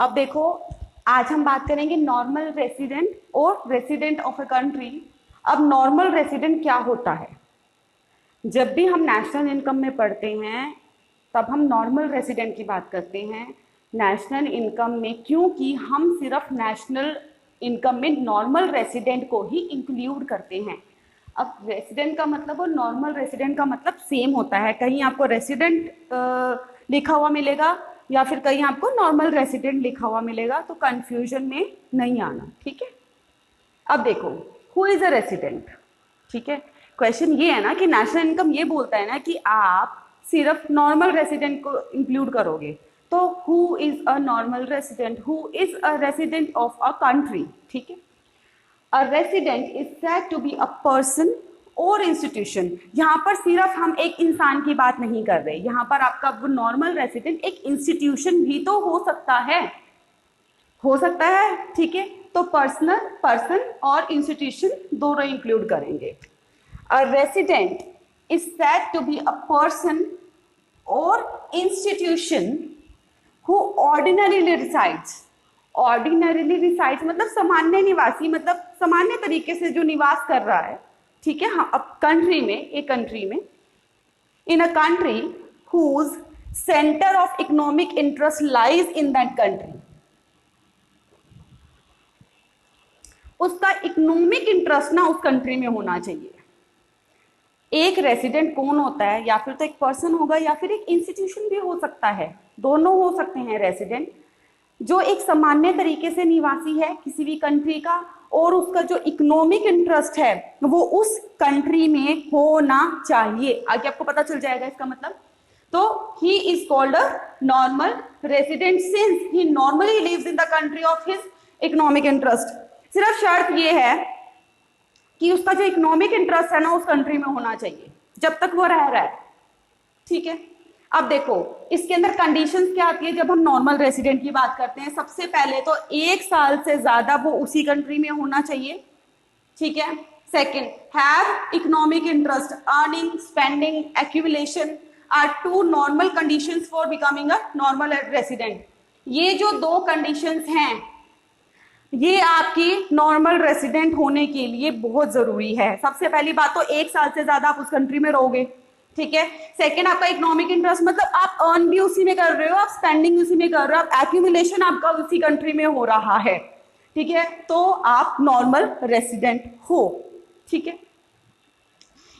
अब देखो, आज हम बात करेंगे नॉर्मल रेसिडेंट और रेसिडेंट ऑफ अ कंट्री। अब नॉर्मल रेसिडेंट क्या होता है? जब भी हम नेशनल इनकम में पढ़ते हैं तब हम नॉर्मल रेसिडेंट की बात करते हैं नेशनल इनकम में, क्योंकि हम सिर्फ नेशनल इनकम में नॉर्मल रेसिडेंट को ही इंक्लूड करते हैं। अब रेसिडेंट का मतलब और नॉर्मल रेसिडेंट का मतलब सेम होता है। कहीं आपको रेसिडेंट लिखा हुआ मिलेगा या फिर कहीं आपको नॉर्मल रेसिडेंट लिखा हुआ मिलेगा, तो कंफ्यूजन में नहीं आना, ठीक है। अब देखो, हु इज अ रेसिडेंट, ठीक है। क्वेश्चन ये है ना कि नेशनल इनकम ये बोलता है ना कि आप सिर्फ नॉर्मल रेसिडेंट को इंक्लूड करोगे, तो who is a normal resident, who is a resident of a country, ठीक है। A resident is said to be a person और इंस्टीट्यूशन। यहाँ पर सिर्फ हम एक इंसान की बात नहीं कर रहे, यहाँ पर आपका वो नॉर्मल रेसिडेंट एक इंस्टीट्यूशन भी तो हो सकता है, ठीक है। तो पर्सनल, पर्सन और इंस्टीट्यूशन दोनों इंक्लूड करेंगे। A resident is said to be a person और institution who ordinarily resides. Ordinarily resides मतलब सामान्य निवासी, मतलब सामान्य तरीके से जो निवास कर रहा है, ठीक है। हाँ, अब कंट्री में, एक कंट्री में, in a country whose centre of economic interest lies in that country. उसका इकोनॉमिक इंटरेस्ट ना उस कंट्री में होना चाहिए। एक रेसिडेंट कौन होता है? या फिर तो एक पर्सन होगा या फिर एक इंस्टीट्यूशन भी हो सकता है, दोनों हो सकते हैं रेसिडेंट, जो एक सामान्य तरीके से निवासी है किसी भी कंट्री का, और उसका जो इकोनॉमिक इंटरेस्ट है वो उस कंट्री में होना चाहिए। आगे आपको पता चल जाएगा इसका मतलब। तो he is called a normal resident since he normally lives in the country of his economic interest. सिर्फ शर्त ये है कि उसका जो इकोनॉमिक इंटरेस्ट है ना उस कंट्री में होना चाहिए जब तक वो रह रहा है, ठीक है। अब देखो, इसके अंदर कंडीशंस क्या आती है जब हम नॉर्मल रेसिडेंट की बात करते हैं। सबसे पहले तो 1 साल से ज्यादा वो उसी कंट्री में होना चाहिए, ठीक है। Second, have economic interest, earning, spending, accumulation are 2 normal conditions for becoming a normal resident. ये जो 2 कंडीशंस हैं ये आपकी नॉर्मल रेसिडेंट होने के लिए बहुत जरूरी है। सबसे पहली बात तो 1 साल से ज्यादा आप उस कंट्री में रहोगे, ठीक है। सेकेंड, आपका इकोनॉमिक इंटरेस्ट, मतलब आप अर्न भी उसी में कर रहे हो, आप स्पेंडिंग उसी में कर रहे हो, आप एक्यूमुलेशन आपका उसी कंट्री में हो रहा है, ठीक है। तो आप नॉर्मल रेसिडेंट हो, ठीक है।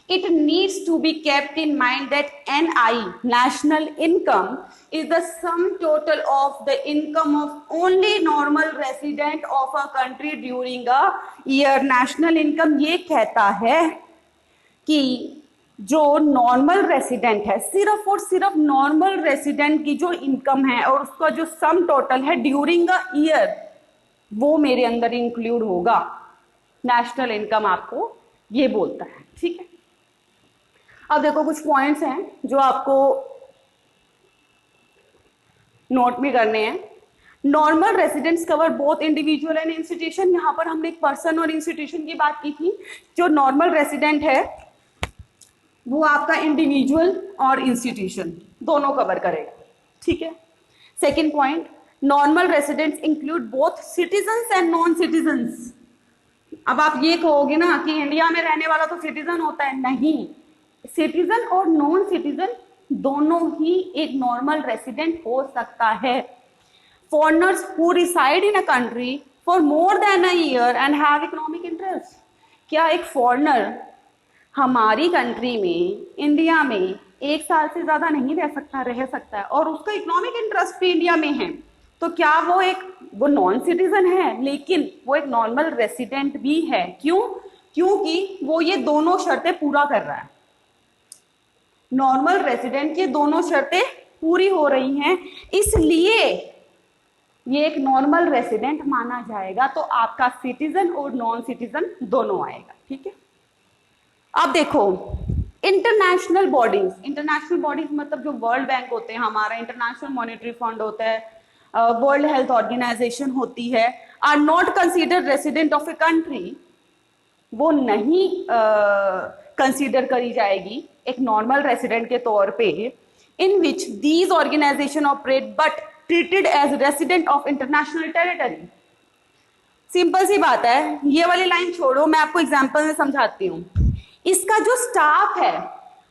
It needs to be kept in mind that NI, national income, is the sum total of the income of only normal resident of a country during a year. National income ये कहता है कि जो normal resident है, सिर्फ और सिर्फ normal resident की जो इनकम है और उसका जो सम टोटल है ड्यूरिंग अ ईयर, वो मेरे अंदर इंक्लूड होगा। नेशनल इनकम आपको ये बोलता है, ठीक है। अब देखो, कुछ पॉइंट्स हैं जो आपको नोट भी करने हैं। Normal residents cover both individual and institution. यहां पर हमने एक पर्सन और इंस्टीट्यूशन की बात की थी। जो नॉर्मल रेसिडेंट है वो आपका इंडिविजुअल और इंस्टीट्यूशन दोनों कवर करेगा, ठीक है। Second point, normal residents include both citizens and non citizens. अब आप ये कहोगे ना कि इंडिया में रहने वाला तो सिटीजन होता है, नहीं, सिटीजन और नॉन सिटीजन दोनों ही एक नॉर्मल रेसिडेंट हो सकता है। Foreigners who reside in a country for more than a year and have economic interest. क्या एक फॉरेनर हमारी कंट्री में, इंडिया में 1 साल से ज्यादा नहीं रह सकता है और उसका इकोनॉमिक इंटरेस्ट भी इंडिया में है, तो क्या वो नॉन सिटीजन है लेकिन वो एक नॉर्मल रेसिडेंट भी है? क्यों? क्योंकि वो ये दोनों शर्तें पूरा कर रहा है। नॉर्मल रेसिडेंट की दोनों शर्तें पूरी हो रही हैं, इसलिए ये एक नॉर्मल रेसिडेंट माना जाएगा। तो आपका सिटीजन और नॉन सिटीजन दोनों आएगा, ठीक है। अब देखो, इंटरनेशनल बॉडीज मतलब जो वर्ल्ड बैंक होते हैं, हमारा इंटरनेशनल मॉनेटरी फंड होता है, वर्ल्ड हेल्थ ऑर्गेनाइजेशन होती है, are not considered resident of a country. वो नहीं कंसीडर करी जाएगी एक नॉर्मल रेसिडेंट के तौर पे, in which these organisation operate but treated as resident of international territory. Simple सी बात है, ये वाली लाइन छोड़ो, मैं आपको एग्जांपल में समझाती हूँ। इसका जो स्टाफ है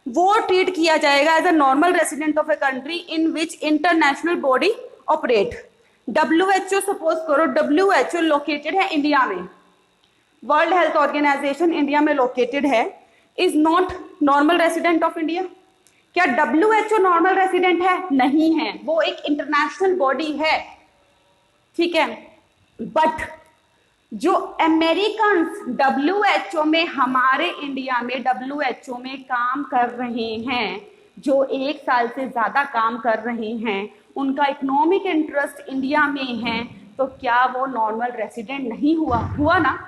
वो ट्रीट किया जाएगा as a normal resident of a country in which international body operate. WHO suppose करो, WHO लोकेटेड है इंडिया में, वर्ल्ड हेल्थ ऑर्गेनाइजेशन इंडिया में लोकेटेड है, is not normal resident of India. क्या WHO नॉर्मल रेसिडेंट है? नहीं है, वो एक इंटरनेशनल बॉडी है, ठीक है। बट जो अमेरिकन WHO में, हमारे इंडिया में WHO में काम कर रहे हैं, जो 1 साल से ज्यादा काम कर रहे हैं, उनका इकोनॉमिक इंटरेस्ट इंडिया में है, तो क्या वो नॉर्मल रेसिडेंट नहीं हुआ? हुआ ना।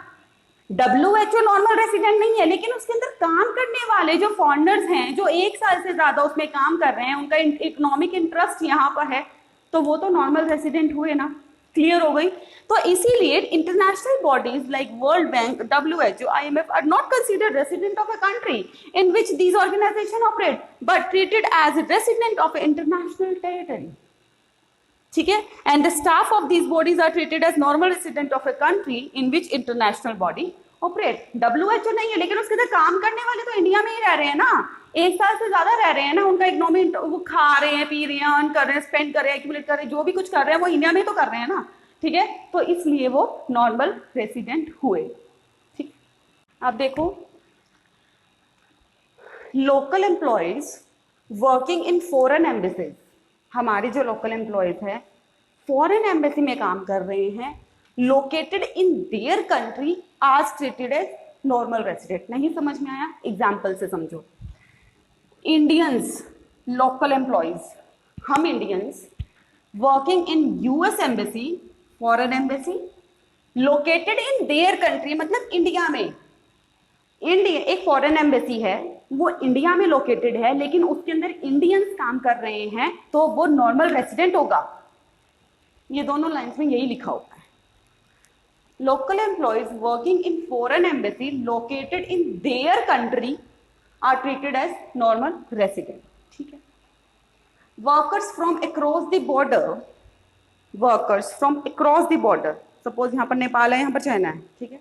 WHO नॉर्मल रेसिडेंट नहीं है, लेकिन उसके अंदर काम करने वाले जो फॉरेनर्स हैं, जो 1 साल से ज्यादा उसमें काम कर रहे हैं, उनका इकोनॉमिक इंटरेस्ट यहाँ पर है, तो वो तो नॉर्मल रेसिडेंट हुए ना। क्लियर हो गई? तो इसीलिए international bodies like world bank, WHO, IMF are not considered resident of a country in which these organisation operate, but treated as resident of international territory, ठीक है। And the staff of these bodies are treated as normal resident of a country in which international body operate. WHO नहीं है, लेकिन उसके अंदर काम करने वाले तो इंडिया में ही रह रहे हैं ना, 1 साल से ज्यादा रह रहे हैं ना, उनका इकोनॉमी, वो खा रहे हैं, पी रहे हैं, अर्न कर रहे हैं, स्पेंड कर रहे हैं, एक्यूमुलेट कर रहे हैं, जो भी कुछ कर रहे हैं वो इंडिया में तो कर रहे हैं ना, ठीक है। तो इसलिए वो नॉर्मल रेसिडेंट हुए, ठीक। अब देखो, local employees working in foreign embassies, हमारे जो लोकल एम्प्लॉयज है फॉरेन एम्बेसी में काम कर रहे हैं, लोकेटेड इन देयर कंट्री, आज ट्रीटेड एज नॉर्मल रेसिडेंट। नहीं समझ में आया? एग्जाम्पल से समझो। इंडियंस लोकल एम्प्लॉयज, हम Indians working in US embassy, foreign embassy, located in their country, मतलब इंडिया में। इंडिया एक फॉरेन एम्बेसी है, वो इंडिया में लोकेटेड है, लेकिन उसके अंदर इंडियंस काम कर रहे हैं, तो वो नॉर्मल रेसिडेंट होगा। ये दोनों लाइंस में यही लिखा होगा। Local employees working in foreign embassy located in their country are treated as normal resident, ठीक है। Workers from across the border, workers from across the border, suppose यहाँ पर नेपाल है, यहाँ पर चाइना है, ठीक है,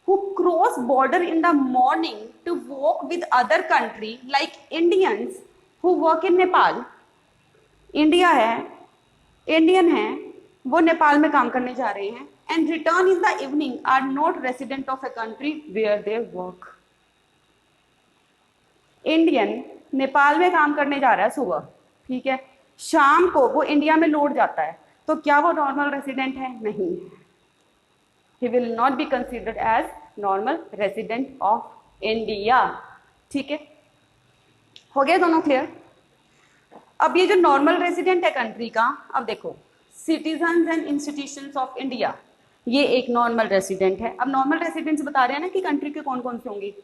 who cross border in the morning to work with other country like Indians who work in Nepal। India है, इंडियन है, वो नेपाल में काम करने जा रहे हैं, and return in the evening are not resident of a country where they work। Indian Nepal में काम करने जा रहा है सुबह, ठीक है, शाम को वो इंडिया में लौट जाता है, तो क्या वो नॉर्मल रेसिडेंट है? नहीं, he will not be considered as normal resident of India, ठीक है। हो गया दोनों क्लियर? अब ये जो नॉर्मल रेसिडेंट है कंट्री का, अब देखो, citizens and institutions of India, ये एक नॉर्मल रेसिडेंट है। अब नॉर्मल रेसिडेंट्स बता रहे हैं ना कि कंट्री के कौन कौन से होंगे,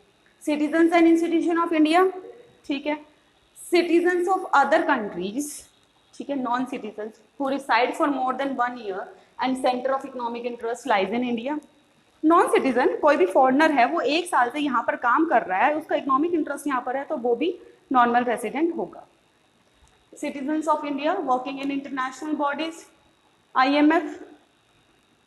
citizens and institution of India, ठीक है, सिटीजन्स ऑफ अदर कंट्रीज, ठीक है, non citizens who reside for more than 1 year and centre of economic interest lies in India. Non citizen कोई भी फॉरेनर है, वो 1 साल से यहाँ पर काम कर रहा है, उसका इकोनॉमिक इंटरेस्ट यहाँ पर है, तो वो भी नॉर्मल रेसिडेंट होगा। Citizens of India working in international bodies, IMF,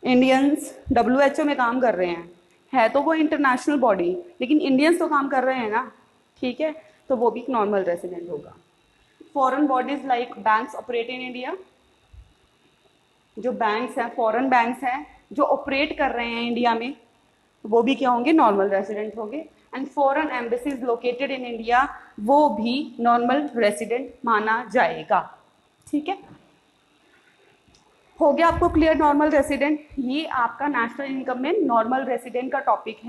Indians WHO में काम कर रहे हैं, है तो वो इंटरनेशनल बॉडी, लेकिन इंडियंस तो काम कर रहे हैं ना, ठीक है, तो वो भी नॉर्मल रेसिडेंट होगा। Foreign bodies like banks operate in India, जो बैंक्स हैं, फॉरेन बैंक्स हैं जो ऑपरेट कर रहे हैं इंडिया में, वो भी क्या होंगे? नॉर्मल रेसिडेंट होंगे। And foreign embassies located in India, वो भी नॉर्मल रेसिडेंट माना जाएगा, ठीक है। हो गया आपको क्लियर नॉर्मल रेसिडेंट? ये आपका नेशनल इनकम में नॉर्मल रेसिडेंट का टॉपिक है।